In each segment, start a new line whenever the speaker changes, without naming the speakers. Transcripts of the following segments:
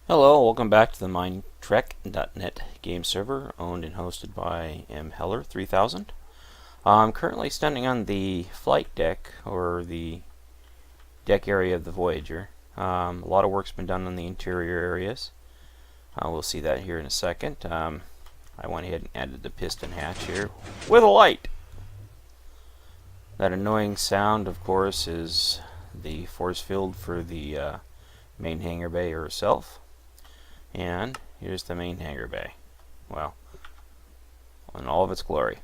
Hello, welcome back to the MindTrek.net game server, owned and hosted by Heller 3000. I'm currently standing on the flight deck, or the deck area of the Voyager. A lot of work's been done on the interior areas. We'll see that here in a second. I went ahead and added the piston hatch here with a light. That annoying sound, of course, is the force field for the main hangar bay herself. And here's the main hangar bay. Well, in all of its glory.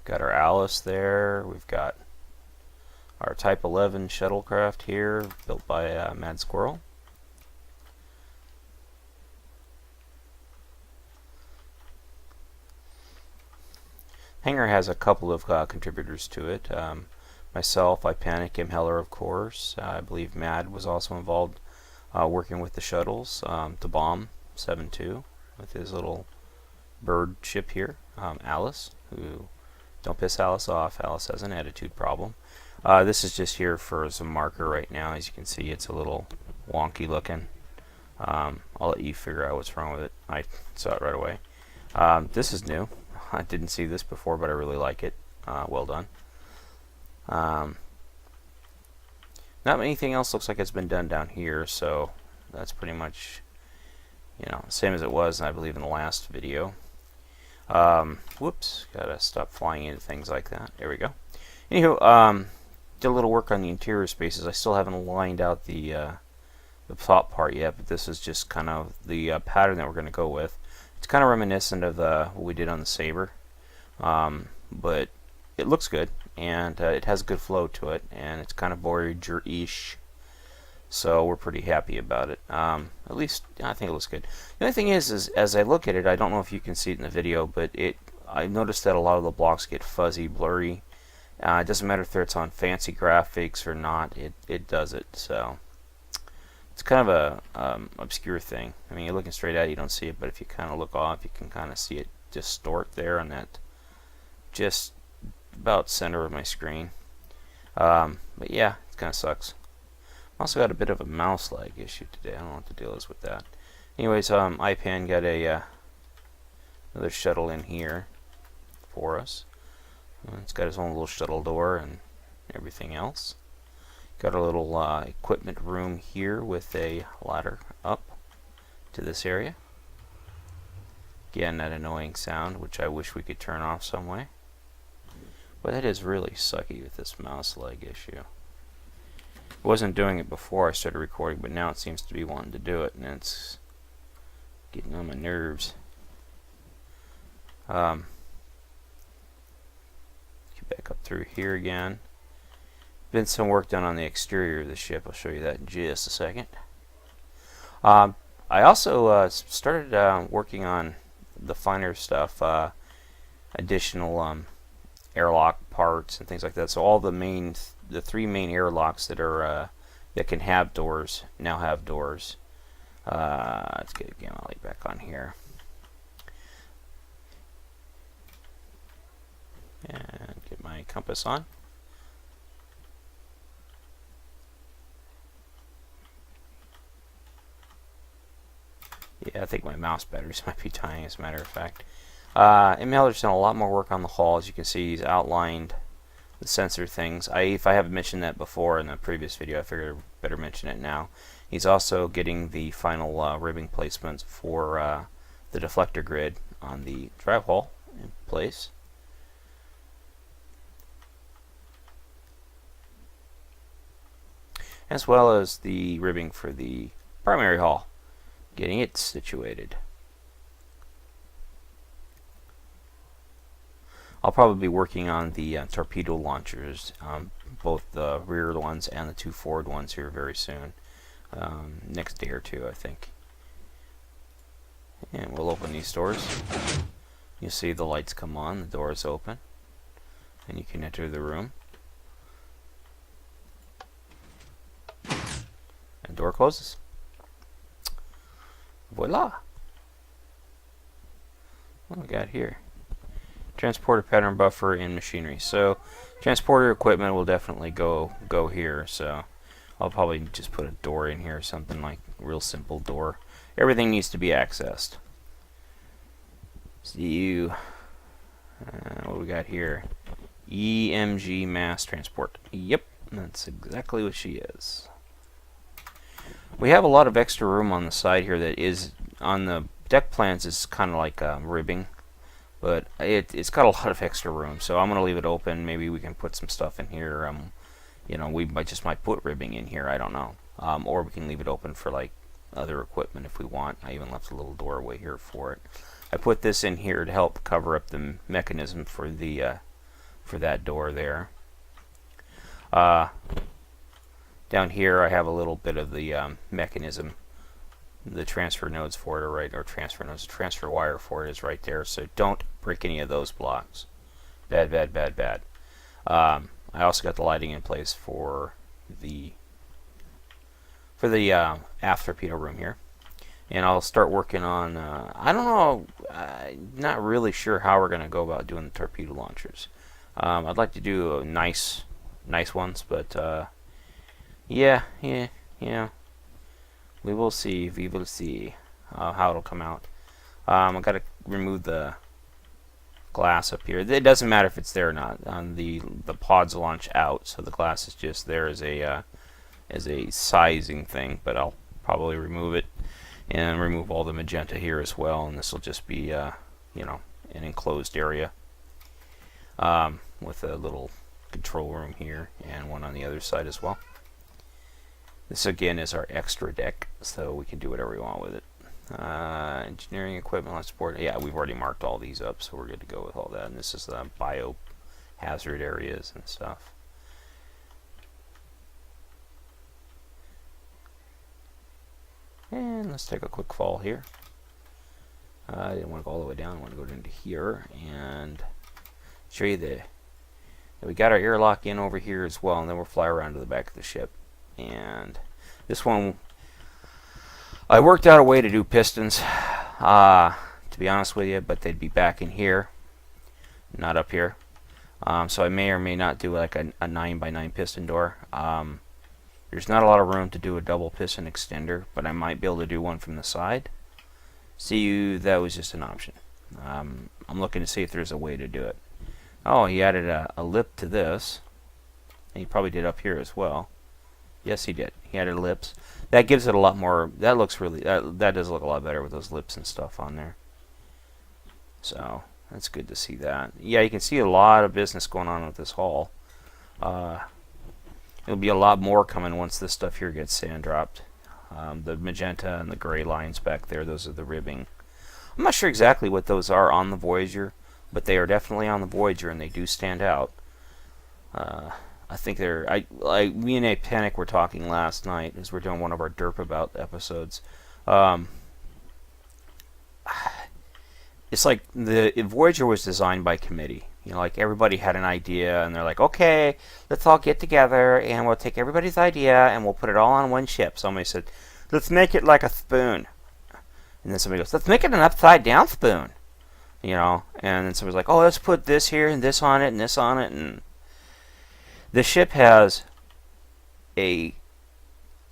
Got our Alice there. We've got our Type 11 shuttlecraft here, built by Mad Squirrel. Hangar has a couple of contributors to it. Myself, I Panic, Heller, of course. I believe Mad was also involved working with the shuttles to bomb 7-2 with his little bird ship here. Alice, who, don't piss Alice off, Alice has an attitude problem. This is just here for some marker right now. As you can see, it's a little wonky looking. I'll let you figure out what's wrong with it. I saw it right away. This is new. I didn't see this before, but I really like it. Well done. Not anything else looks like it's been done down here, so that's pretty much, same as it was, I believe, in the last video. Whoops, gotta stop flying into things like that. There we go. Anywho, did a little work on the interior spaces. I still haven't lined out the top part yet, but this is just kind of the pattern that we're going to go with. It's kind of reminiscent of what we did on the Saber, but it looks good, and it has good flow to it, and it's kind of Voyager-ish, so we're pretty happy about it. At least I think it looks good. The only thing is as I look at it, I don't know if you can see it in the video, but I noticed that a lot of the blocks get fuzzy, blurry. It doesn't matter if it's on fancy graphics or not, it does it. So it's kind of a obscure thing. I mean, you're looking straight at it, you don't see it, but if you kind of look off, you can kind of see it distort there on that just about center of my screen. But yeah, it kind of sucks. Also got a bit of a mouse lag issue today. I don't know what the deal is with that. Anyways, IPAN got another shuttle in here for us. It's got its own little shuttle door and everything else. Got a little equipment room here with a ladder up to this area. Again, that annoying sound, which I wish we could turn off some way. But that is really sucky with this mouse lag issue. It wasn't doing it before I started recording, but now it seems to be wanting to do it, and it's getting on my nerves. Get back up through here again. Been some work done on the exterior of the ship. I'll show you that in just a second. I also started working on the finer stuff, additional airlock parts and things like that. So all the three main airlocks that are that can have doors now have doors. Let's get a gamma light back on here, and get my compass on. Yeah, I think my mouse batteries might be dying, as a matter of fact. Heller's done a lot more work on the hull. As you can see, he's outlined the sensor things. If I haven't mentioned that before in the previous video, I figured I'd better mention it now. He's also getting the final ribbing placements for the deflector grid on the drive hull in place. As well as the ribbing for the primary hull, getting it situated. I'll probably be working on the torpedo launchers, both the rear ones and the two forward ones here very soon. Next day or two, I think. And we'll open these doors. You'll see the lights come on, the door is open, and you can enter the room. And door closes. Voila! What do we got here? Transporter pattern buffer and machinery. So transporter equipment will definitely go here. So I'll probably just put a door in here, something like a real simple door. Everything needs to be accessed. So what do we got here? EMG mass transport. Yep, that's exactly what she is. We have a lot of extra room on the side here that is on the deck plans is kind of like ribbing, but it's got a lot of extra room, so I'm going to leave it open. Maybe we can put some stuff in here. You know, we might put ribbing in here, I don't know. Or we can leave it open for like other equipment if we want. I even left a little doorway here for it. I put this in here to help cover up the mechanism for the for that door there. Down here I have a little bit of the mechanism. The transfer nodes for it are right, or transfer wire for it is right there, so don't break any of those blocks. Bad, bad, bad, bad. I also got the lighting in place for the aft torpedo room here. And I'll start working on, I don't know, not really sure how we're going to go about doing the torpedo launchers. I'd like to do nice ones, but yeah, we will see how it'll come out. I've got to remove the glass up here. It doesn't matter if it's there or not. The pods launch out, so the glass is just there as a sizing thing, but I'll probably remove it and remove all the magenta here as well, and this will just be you know, an enclosed area with a little control room here and one on the other side as well. This again is our extra deck, so we can do whatever we want with it. Engineering equipment on support. Yeah, we've already marked all these up, so we're good to go with all that. And this is the biohazard areas and stuff. And let's take a quick fall here. I didn't want to go all the way down. I want to go into here and show you that we got our airlock in over here as well, and then we'll fly around to the back of the ship. And this one, I worked out a way to do pistons, to be honest with you, but they'd be back in here, not up here. So I may or may not do like a 9x9 piston door. There's not a lot of room to do a double piston extender, but I might be able to do one from the side. See, that was just an option. I'm looking to see if there's a way to do it. Oh, he added a lip to this. And he probably did up here as well. Yes, he did. He added lips. That gives it a lot more. That looks really. That does look a lot better with those lips and stuff on there. So that's good to see that. Yeah, you can see a lot of business going on with this hull. There'll be a lot more coming once this stuff here gets sand dropped. The magenta and the gray lines back there, those are the ribbing. I'm not sure exactly what those are on the Voyager, but they are definitely on the Voyager and they do stand out. I think they're. Me and A Panic were talking last night as we're doing one of our derp about episodes. It's like the Voyager was designed by committee. You know, like everybody had an idea, and they're like, okay, let's all get together, and we'll take everybody's idea, and we'll put it all on one ship. Somebody said, let's make it like a spoon. And then somebody goes, let's make it an upside-down spoon. You know, and then somebody's like, oh, let's put this here, and this on it, and this on it, and the ship has a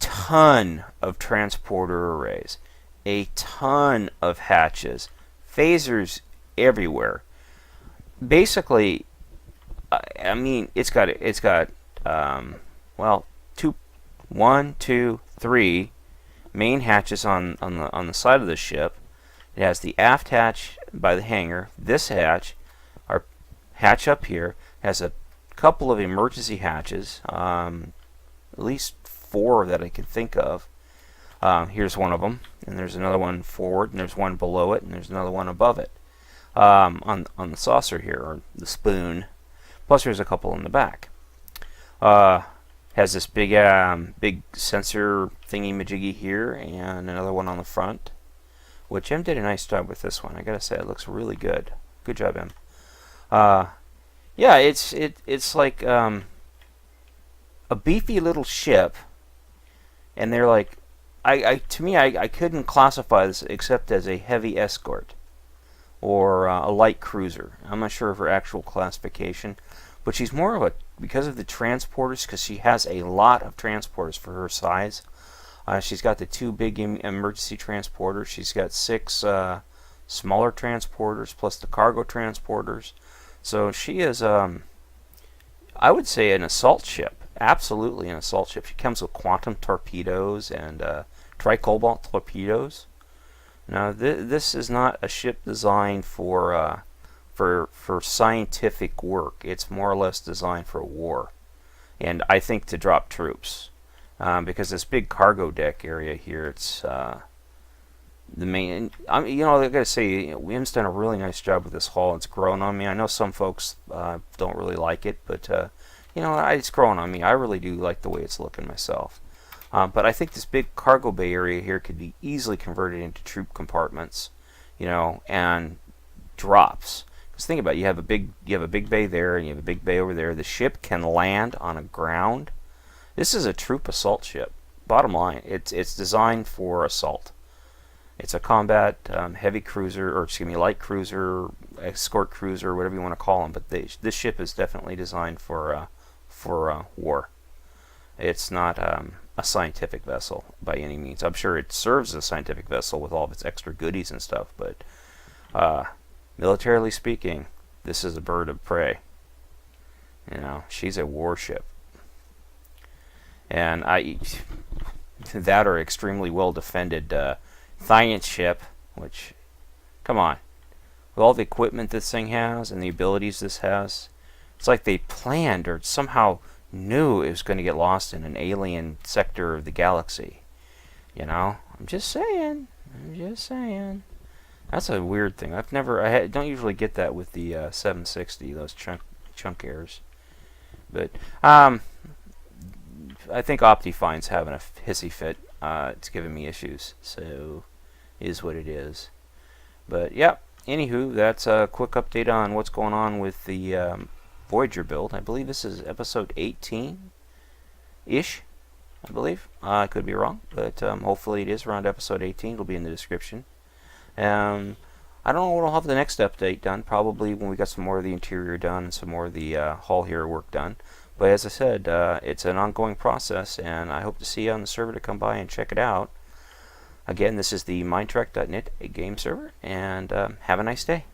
ton of transporter arrays, a ton of hatches, phasers everywhere. Basically, I mean, it's got well, 1, 2, 3 main hatches on the side of the ship. It has the aft hatch by the hangar. This hatch, our hatch up here, has a couple of emergency hatches, at least 4 that I can think of. Here's one of them, and there's another one forward, and there's one below it, and there's another one above it. On the saucer here, or the spoon. Plus there's a couple in the back. Has this big sensor thingy majiggy here, and another one on the front. Which M did a nice job with this one. I gotta say, it looks really good. Good job, M. Yeah, it's like a beefy little ship, and they're like, to me I couldn't classify this except as a heavy escort or a light cruiser. I'm not sure of her actual classification, but she's more of a, because of the transporters, because she has a lot of transporters for her size. She's got the 2 big emergency transporters. She's got 6 smaller transporters plus the cargo transporters. So she is, I would say, an assault ship. Absolutely an assault ship. She comes with quantum torpedoes and tricobalt torpedoes. Now, this is not a ship designed for scientific work. It's more or less designed for war, and I think to drop troops. Because this big cargo deck area here, it's the main. You know, I gotta say, Wim's done a really nice job with this hull. It's grown on me. I know some folks don't really like it, but you know, it's growing on me. I really do like the way it's looking myself. But I think this big cargo bay area here could be easily converted into troop compartments, you know, and drops. Because think about it, you have a big bay there, and you have a big bay over there. The ship can land on a ground. This is a troop assault ship. Bottom line, it's designed for assault. It's a combat heavy cruiser, or excuse me, light cruiser, escort cruiser, whatever you want to call them. But this ship is definitely designed for war. It's not a scientific vessel by any means. I'm sure it serves as a scientific vessel with all of its extra goodies and stuff, but militarily speaking, this is a bird of prey. You know, she's a warship. And that or extremely well defended science ship, which, come on, with all the equipment this thing has and the abilities this has, it's like they planned or somehow knew it was going to get lost in an alien sector of the galaxy. You know, I'm just saying. That's a weird thing. I don't usually get that with the 760, those chunk airs. But I think Optifine's having a hissy fit. It's giving me issues, so is what it is. But yeah, anywho, that's a quick update on what's going on with the Voyager build. I believe this is episode 18-ish, I believe. I could be wrong, but hopefully it is around episode 18. It'll be in the description. I don't know when I'll have the next update done. Probably when we got some more of the interior done and some more of the hull here work done. But as I said, it's an ongoing process, and I hope to see you on the server to come by and check it out. Again, this is the Mindtrek.net game server, and have a nice day.